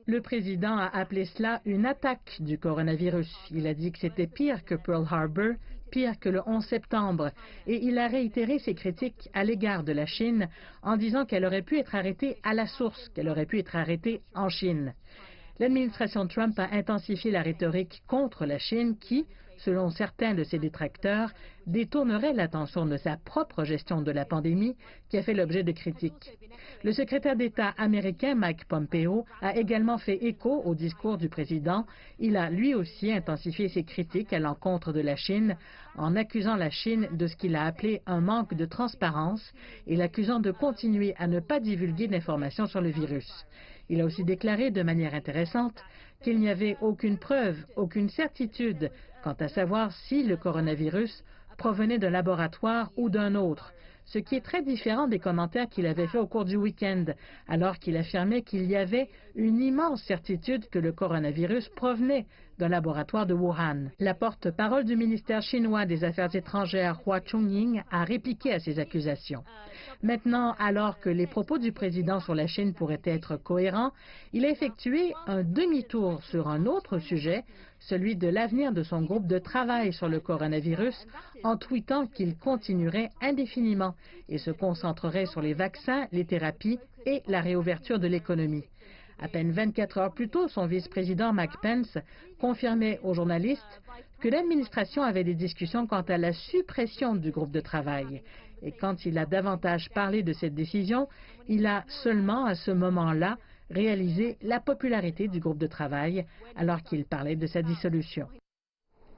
Le président a appelé cela une attaque du coronavirus. Il a dit que c'était pire que Pearl Harbor, pire que le 11 septembre. Et il a réitéré ses critiques à l'égard de la Chine en disant qu'elle aurait pu être arrêtée à la source, qu'elle aurait pu être arrêtée en Chine. L'administration Trump a intensifié la rhétorique contre la Chine qui, selon certains de ses détracteurs, détournerait l'attention de sa propre gestion de la pandémie qui a fait l'objet de critiques. Le secrétaire d'État américain Mike Pompeo a également fait écho au discours du président. Il a lui aussi intensifié ses critiques à l'encontre de la Chine en accusant la Chine de ce qu'il a appelé un manque de transparence et l'accusant de continuer à ne pas divulguer d'informations sur le virus. Il a aussi déclaré de manière intéressante qu'il n'y avait aucune preuve, aucune certitude quant à savoir si le coronavirus provenait d'un laboratoire ou d'un autre, ce qui est très différent des commentaires qu'il avait faits au cours du week-end, alors qu'il affirmait qu'il y avait une immense certitude que le coronavirus provenait d'un laboratoire de Wuhan. La porte-parole du ministère chinois des Affaires étrangères, Hua Chunying, a répliqué à ces accusations. Maintenant, alors que les propos du président sur la Chine pourraient être cohérents, il a effectué un demi-tour sur un autre sujet, celui de l'avenir de son groupe de travail sur le coronavirus, en tweetant qu'il continuerait indéfiniment et se concentrerait sur les vaccins, les thérapies et la réouverture de l'économie. À peine 24 heures plus tôt, son vice-président Mike Pence confirmait aux journalistes que l'administration avait des discussions quant à la suppression du groupe de travail. Et quand il a davantage parlé de cette décision, il a seulement à ce moment-là réalisé la popularité du groupe de travail alors qu'il parlait de sa dissolution.